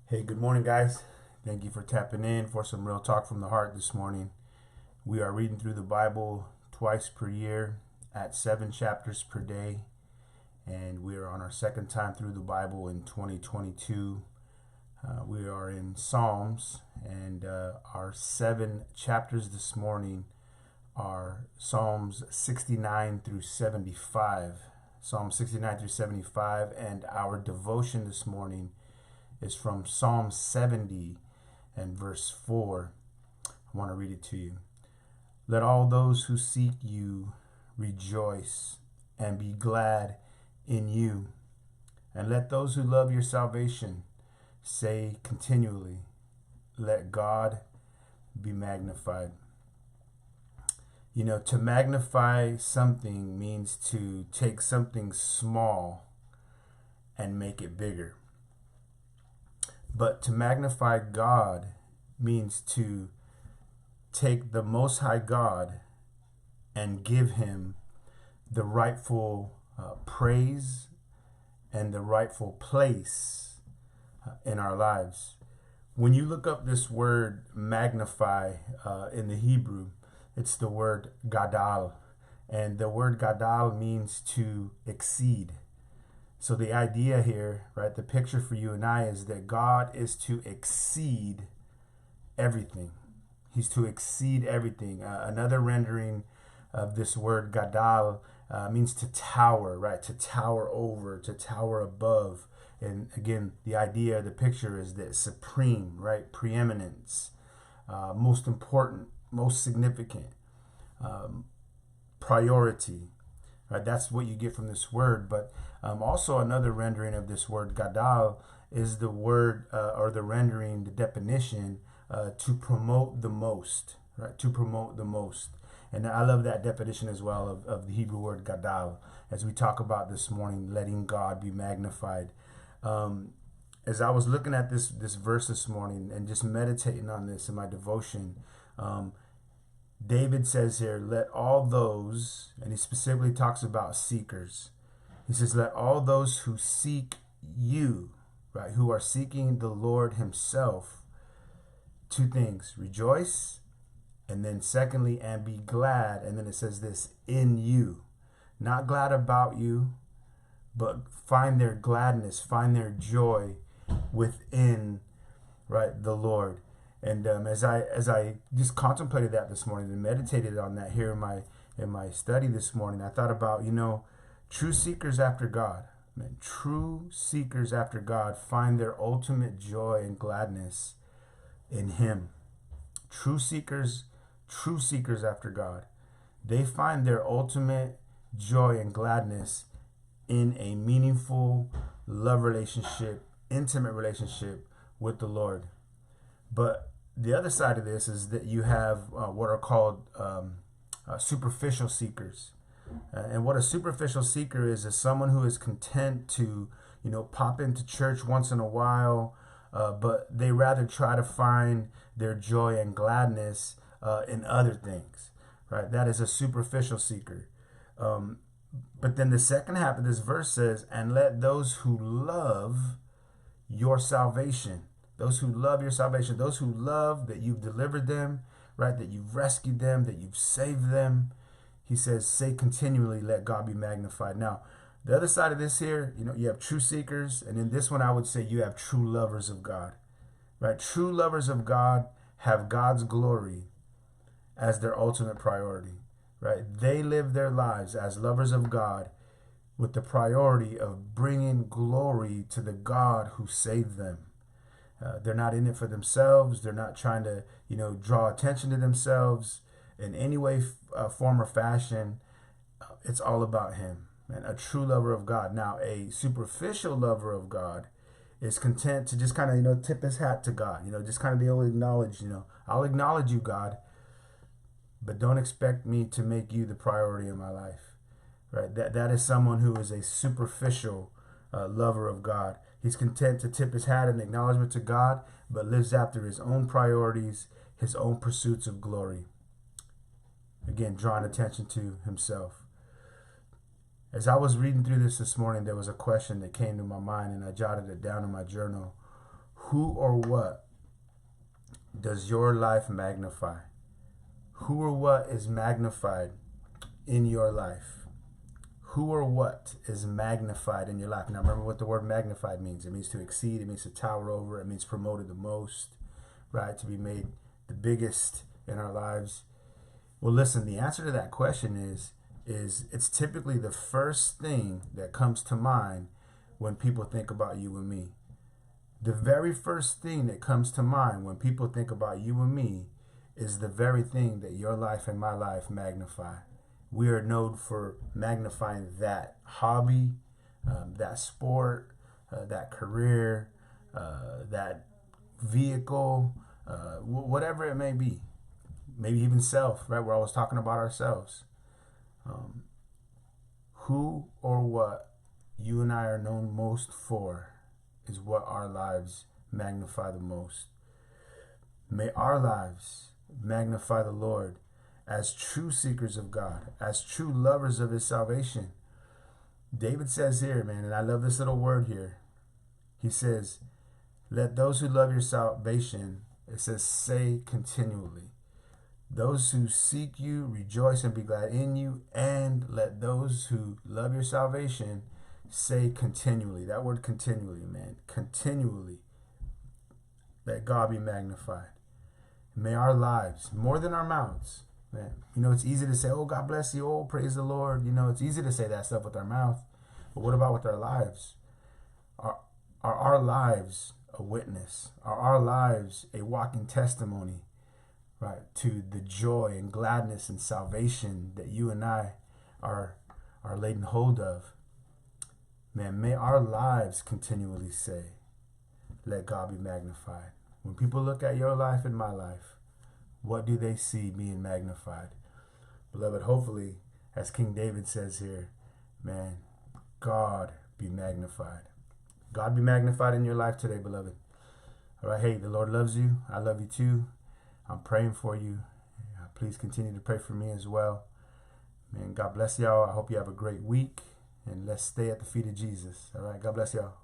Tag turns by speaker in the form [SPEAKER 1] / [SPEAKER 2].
[SPEAKER 1] Hey, good morning, guys. Thank you for tapping in for some real talk from the heart this morning. We are reading through the Bible twice per year at 7 chapters per day, and we are on our second time through the Bible in 2022. We are in Psalms, and our 7 chapters this morning are Psalms 69 through 75. Psalm 69 through 75, and our devotion this morning is from Psalm 70 and verse 4. I want to read it to you. Let all those who seek you rejoice and be glad in you. And let those who love your salvation say continually, let God be magnified. You know, to magnify something means to take something small and make it bigger. But to magnify God means to take the Most High God and give him the rightful praise and the rightful place in our lives. When you look up this word magnify in the Hebrew, it's the word gadal. And the word gadal means to exceed. So the idea here, right, the picture for you and I is that God is to exceed everything. He's to exceed everything. Another rendering of this word gadal means to tower, right? To tower over, to tower above. And again, the idea, the picture is that supreme, right? Preeminence, most important, most significant, priority. Right, that's what you get from this word. But also another rendering of this word gadal is the word or the rendering, the definition to promote the most, right? To promote the most. And I love that definition as well of the Hebrew word gadal as we talk about this morning, letting God be magnified. As I was looking at this verse this morning and just meditating on this in my devotion, David says here, let all those, and he specifically talks about seekers. He says, let all those who seek you, right, who are seeking the Lord himself, two things, rejoice, and then secondly, and be glad. And then it says this, in you. Not glad about you, but find their gladness, find their joy within, right, the Lord. And as I just contemplated that this morning and meditated on that here in my study this morning, I thought about, true seekers after God. Man, true seekers after God find their ultimate joy and gladness in him. True seekers after God, they find their ultimate joy and gladness in a meaningful love relationship, intimate relationship with the Lord. But the other side of this is that you have what are called superficial seekers. And what a superficial seeker is someone who is content to, pop into church once in a while, but they rather try to find their joy and gladness in other things, right? That is a superficial seeker. But then the second half of this verse says, and let those who love your salvation, those who love your salvation, those who love that you've delivered them, right, that you've rescued them, that you've saved them, he says, say continually, let God be magnified. Now, the other side of this here, you have true seekers, and in this one I would say you have true lovers of God, right? True lovers of God have God's glory as their ultimate priority, right? They live their lives as lovers of God with the priority of bringing glory to the God who saved them. They're not in it for themselves. They're not trying to, draw attention to themselves in any way, form, or fashion. It's all about him, and a true lover of God. Now, a superficial lover of God is content to just kind of, tip his hat to God. Just kind of be able to acknowledge, I'll acknowledge you, God, but don't expect me to make you the priority in my life, right? That is someone who is a superficial lover of God. He's content to tip his hat in acknowledgement to God, but lives after his own priorities, his own pursuits of glory. Again, drawing attention to himself. As I was reading through this morning, there was a question that came to my mind, and I jotted it down in my journal. Who or what does your life magnify? Who or what is magnified in your life? Who or what is magnified in your life? Now remember what the word magnified means. It means to exceed. It means to tower over. It means promoted the most, right? To be made the biggest in our lives. Well, listen, the answer to that question is it's typically the first thing that comes to mind when people think about you and me. The very first thing that comes to mind when people think about you and me is the very thing that your life and my life magnify. We are known for magnifying that hobby, that sport, that career, that vehicle, whatever it may be. Maybe even self, right? We're always talking about ourselves. Who or what you and I are known most for is what our lives magnify the most. May our lives magnify the Lord as true seekers of God, as true lovers of his salvation. David says here, man, and I love this little word here. He says, let those who love your salvation, it says, say continually. Those who seek you rejoice and be glad in you, and let those who love your salvation say continually. That word continually, man, continually. Let God be magnified. May our lives, more than our mouths, man. You know, it's easy to say, oh, God bless you, oh, praise the Lord. You know, it's easy to say that stuff with our mouth. But what about with our lives? Are our lives a witness? Are our lives a walking testimony, right, to the joy and gladness and salvation that you and I are laid in hold of? Man, may our lives continually say, let God be magnified. When people look at your life and my life, what do they see being magnified? Beloved, hopefully, as King David says here, man, God be magnified. God be magnified in your life today, beloved. All right, hey, the Lord loves you. I love you too. I'm praying for you. Please continue to pray for me as well. Man, God bless y'all. I hope you have a great week. And let's stay at the feet of Jesus. All right, God bless y'all.